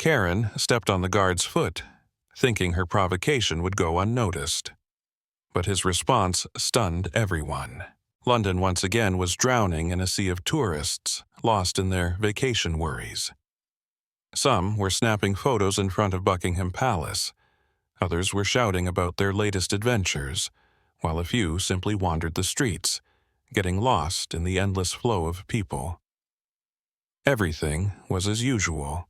Karen stepped on the guard's foot, thinking her provocation would go unnoticed. But his response stunned everyone. London once again was drowning in a sea of tourists, lost in their vacation worries. Some were snapping photos in front of Buckingham Palace. Others were shouting about their latest adventures, while a few simply wandered the streets, getting lost in the endless flow of people. Everything was as usual.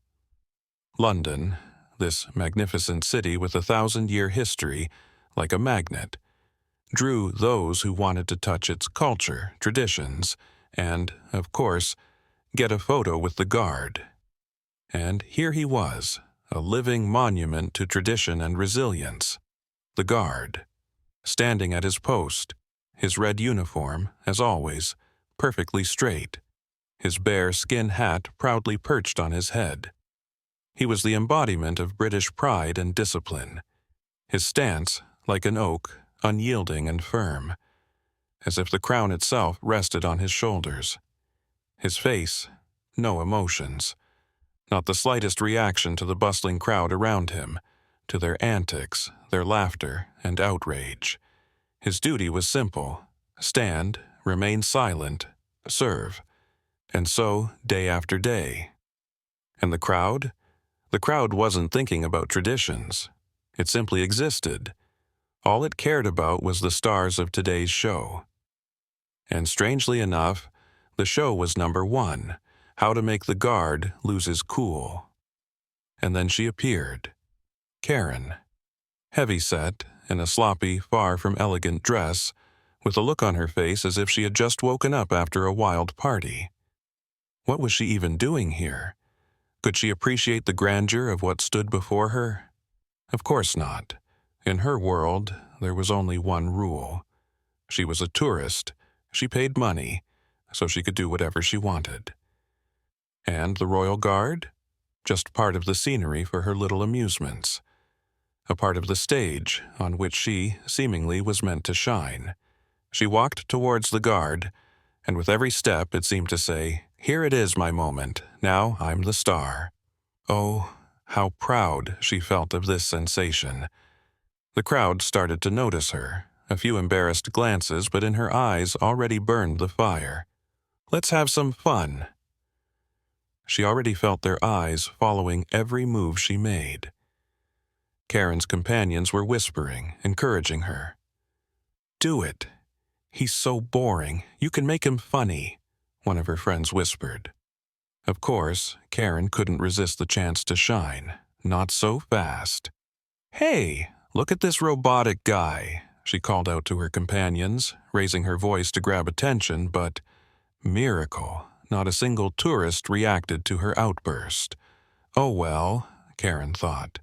London, this magnificent city with a 1,000-year history, like a magnet, drew those who wanted to touch its culture, traditions, and, of course, get a photo with the guard. And here he was, a living monument to tradition and resilience. The guard, standing at his post, his red uniform, as always, perfectly straight, his bear skin hat proudly perched on his head. He was the embodiment of British pride and discipline, his stance like an oak, unyielding and firm, as if the crown itself rested on his shoulders. His face, no emotions, not the slightest reaction to the bustling crowd around him, to their antics, their laughter, and outrage. His duty was simple: stand, remain silent, serve. And so, day after day. And the crowd? The crowd wasn't thinking about traditions. It simply existed. All it cared about was the stars of today's show. And strangely enough, the show was number one: how to make the guard lose his cool. And then she appeared. Karen. Heavy-set, in a sloppy, far from elegant dress, with a look on her face as if she had just woken up after a wild party. What was she even doing here? Could she appreciate the grandeur of what stood before her? Of course not. In her world, there was only one rule. She was a tourist. She paid money, so she could do whatever she wanted. And the Royal Guard? Just part of the scenery for her little amusements. A part of the stage on which she, seemingly, was meant to shine. She walked towards the guard, and with every step it seemed to say, "Here it is, my moment. Now I'm the star." Oh, how proud she felt of this sensation. The crowd started to notice her, a few embarrassed glances, but in her eyes already burned the fire. "Let's have some fun." She already felt their eyes following every move she made. Karen's companions were whispering, encouraging her. "Do it. He's so boring. You can make him funny," one of her friends whispered. Of course, Karen couldn't resist the chance to shine. Not so fast. "Hey, look at this robotic guy," she called out to her companions, raising her voice to grab attention, but miracle, not a single tourist reacted to her outburst. "Oh well," Karen thought.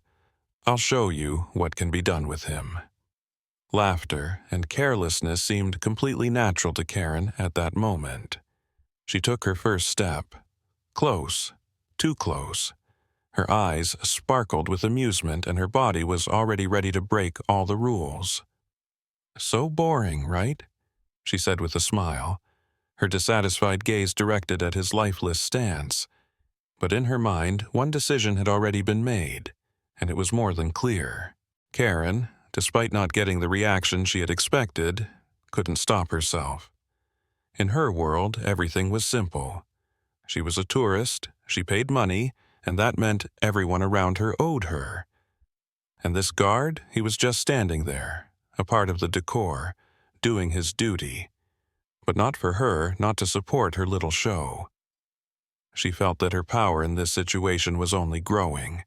"I'll show you what can be done with him." Laughter and carelessness seemed completely natural to Karen at that moment. She took her first step. Close, too close. Her eyes sparkled with amusement and her body was already ready to break all the rules. "So boring, right?" she said with a smile, her dissatisfied gaze directed at his lifeless stance. But in her mind, one decision had already been made, and it was more than clear. Karen, despite not getting the reaction she had expected, couldn't stop herself. In her world, everything was simple. She was a tourist, she paid money, and that meant everyone around her owed her. And this guard, he was just standing there, a part of the decor, doing his duty. But not for her, not to support her little show. She felt that her power in this situation was only growing.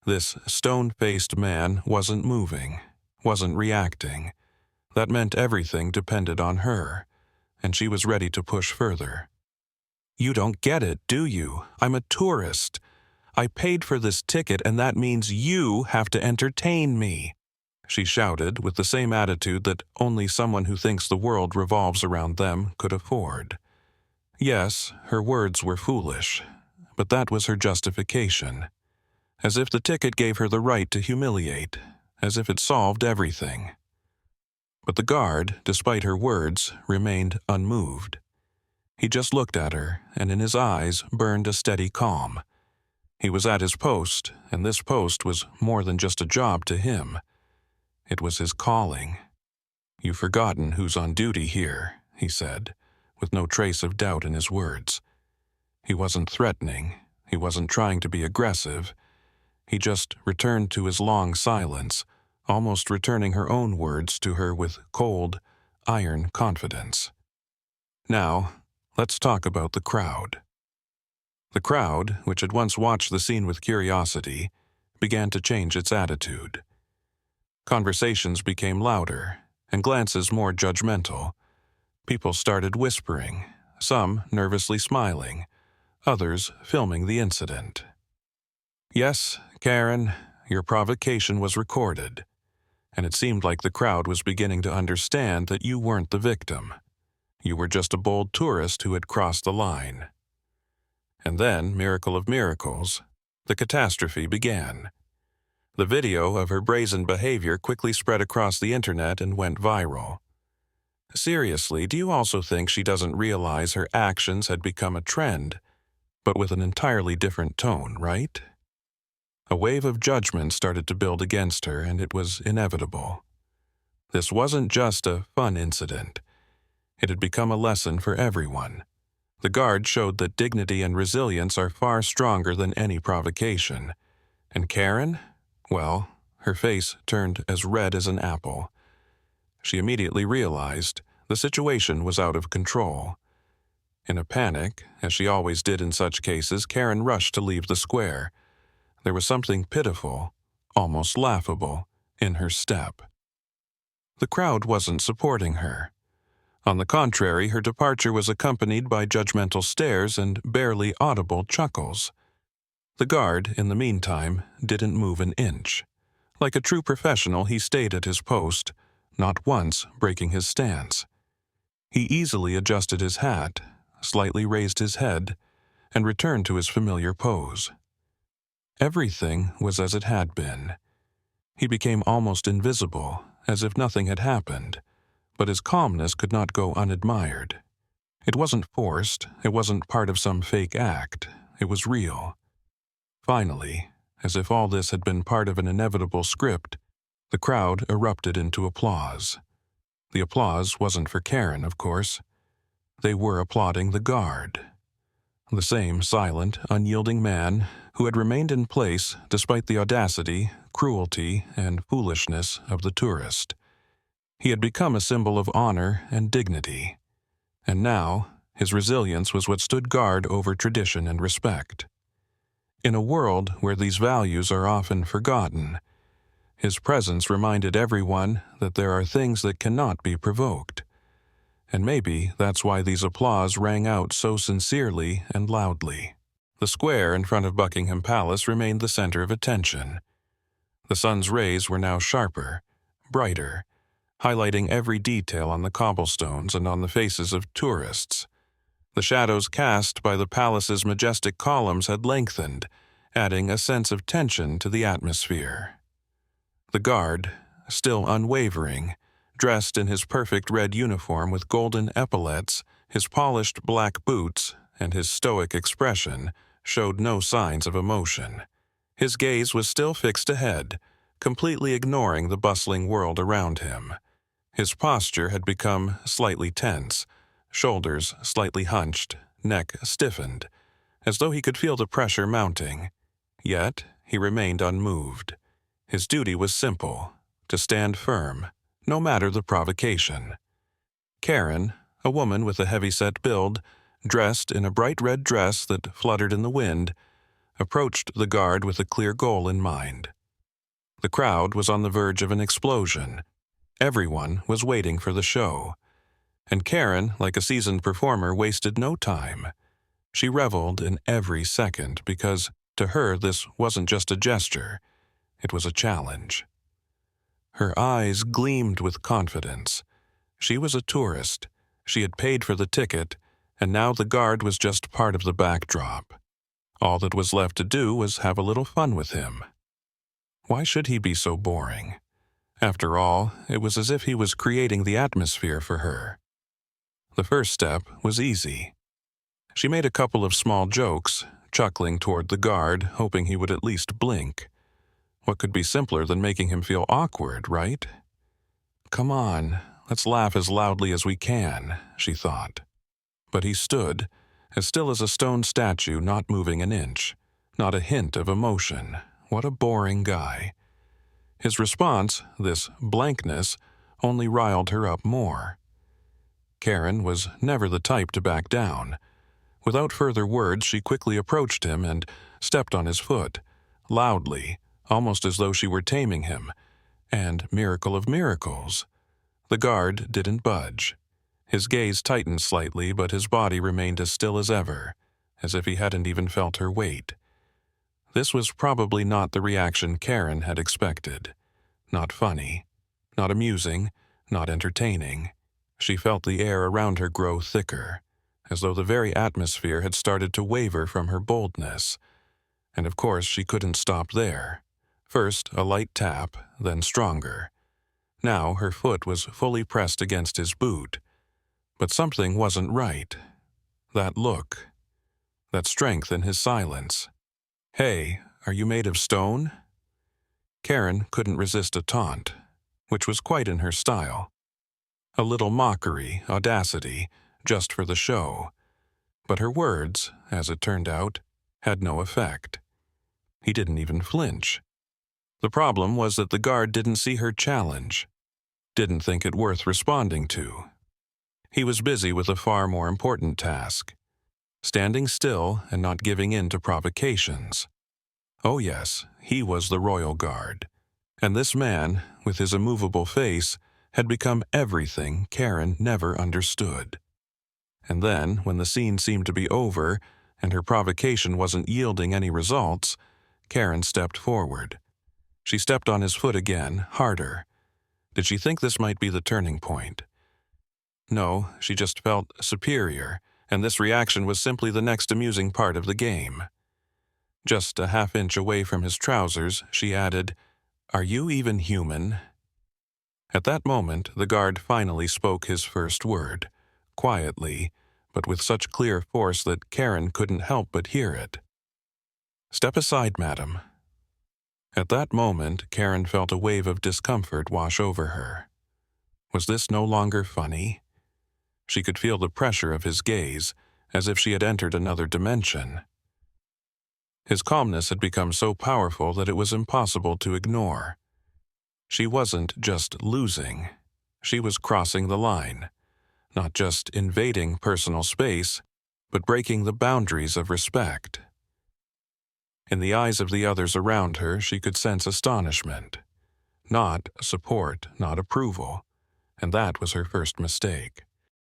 This stone-faced man wasn't moving, wasn't reacting. That meant everything depended on her, and she was ready to push further. "You don't get it, do you? I'm a tourist. I paid for this ticket, and that means you have to entertain me," she shouted with the same attitude that only someone who thinks the world revolves around them could afford. Yes, her words were foolish, but that was her justification. As if the ticket gave her the right to humiliate, as if it solved everything. But the guard, despite her words, remained unmoved. He just looked at her, and in his eyes burned a steady calm. He was at his post, and this post was more than just a job to him. It was his calling. "You've forgotten who's on duty here," he said, with no trace of doubt in his words. He wasn't threatening. He wasn't trying to be aggressive. He just returned to his long silence, almost returning her own words to her with cold, iron confidence. "Now, let's talk about the crowd." The crowd, which had once watched the scene with curiosity, began to change its attitude. Conversations became louder, and glances more judgmental. People started whispering, some nervously smiling, others filming the incident. "Yes, Karen, your provocation was recorded, and it seemed like the crowd was beginning to understand that you weren't the victim. You were just a bold tourist who had crossed the line." And then, miracle of miracles, the catastrophe began. The video of her brazen behavior quickly spread across the internet and went viral. Seriously, do you also think she doesn't realize her actions had become a trend, but with an entirely different tone, right? A wave of judgment started to build against her, and it was inevitable. This wasn't just a fun incident. It had become a lesson for everyone. The guard showed that dignity and resilience are far stronger than any provocation. And Karen? Well, her face turned as red as an apple. She immediately realized the situation was out of control. In a panic, as she always did in such cases, Karen rushed to leave the square. There was something pitiful, almost laughable, in her step. The crowd wasn't supporting her. On the contrary, her departure was accompanied by judgmental stares and barely audible chuckles. The guard, in the meantime, didn't move an inch. Like a true professional, he stayed at his post, not once breaking his stance. He easily adjusted his hat, slightly raised his head, and returned to his familiar pose. Everything was as it had been. He became almost invisible, as if nothing had happened, but his calmness could not go unadmired. It wasn't forced, it wasn't part of some fake act, it was real. Finally, as if all this had been part of an inevitable script, the crowd erupted into applause. The applause wasn't for Karen, of course. They were applauding the guard. The same silent, unyielding man who had remained in place despite the audacity, cruelty, and foolishness of the tourist. He had become a symbol of honor and dignity, and now his resilience was what stood guard over tradition and respect. In a world where these values are often forgotten, his presence reminded everyone that there are things that cannot be provoked. And maybe that's why these applause rang out so sincerely and loudly. The square in front of Buckingham Palace remained the center of attention. The sun's rays were now sharper, brighter, highlighting every detail on the cobblestones and on the faces of tourists. The shadows cast by the palace's majestic columns had lengthened, adding a sense of tension to the atmosphere. The guard, still unwavering, dressed in his perfect red uniform with golden epaulets, his polished black boots, and his stoic expression, showed no signs of emotion. His gaze was still fixed ahead, completely ignoring the bustling world around him. His posture had become slightly tense, shoulders slightly hunched, neck stiffened, as though he could feel the pressure mounting. Yet he remained unmoved. His duty was simple, to stand firm, no matter the provocation. Karen, a woman with a heavy-set build, dressed in a bright red dress that fluttered in the wind, approached the guard with a clear goal in mind. The crowd was on the verge of an explosion. Everyone was waiting for the show. And Karen, like a seasoned performer, wasted no time. She reveled in every second because, to her, this wasn't just a gesture. It was a challenge. Her eyes gleamed with confidence. She was a tourist. She had paid for the ticket, and now the guard was just part of the backdrop. All that was left to do was have a little fun with him. Why should he be so boring? After all, it was as if he was creating the atmosphere for her. The first step was easy. She made a couple of small jokes, chuckling toward the guard, hoping he would at least blink. What could be simpler than making him feel awkward, right? Come on, let's laugh as loudly as we can, she thought. But he stood, as still as a stone statue, not moving an inch, not a hint of emotion. What a boring guy. His response, this blankness, only riled her up more. Karen was never the type to back down. Without further words, she quickly approached him and stepped on his foot, loudly, almost as though she were taming him. And, miracle of miracles, the guard didn't budge. His gaze tightened slightly, but his body remained as still as ever, as if he hadn't even felt her weight. This was probably not the reaction Karen had expected. Not funny, not amusing, not entertaining. She felt the air around her grow thicker, as though the very atmosphere had started to waver from her boldness. And of course she couldn't stop there. First a light tap, then stronger. Now her foot was fully pressed against his boot. But something wasn't right. That look, that strength in his silence. Hey, are you made of stone? Karen couldn't resist a taunt, which was quite in her style. A little mockery, audacity, just for the show. But her words, as it turned out, had no effect. He didn't even flinch. The problem was that the guard didn't see her challenge, didn't think it worth responding to. He was busy with a far more important task, standing still and not giving in to provocations. Oh yes, he was the royal guard. And this man, with his immovable face, had become everything Karen never understood. And then, when the scene seemed to be over and her provocation wasn't yielding any results, Karen stepped forward. She stepped on his foot again, harder. Did she think this might be the turning point? No, she just felt superior, and this reaction was simply the next amusing part of the game. Just a half-inch away from his trousers, she added, "Are you even human?" At that moment, the guard finally spoke his first word, quietly, but with such clear force that Karen couldn't help but hear it. "Step aside, madam." At that moment, Karen felt a wave of discomfort wash over her. Was this no longer funny? She could feel the pressure of his gaze, as if she had entered another dimension. His calmness had become so powerful that it was impossible to ignore. She wasn't just losing. She was crossing the line, not just invading personal space, but breaking the boundaries of respect. In the eyes of the others around her, she could sense astonishment. Not support, not approval, and that was her first mistake.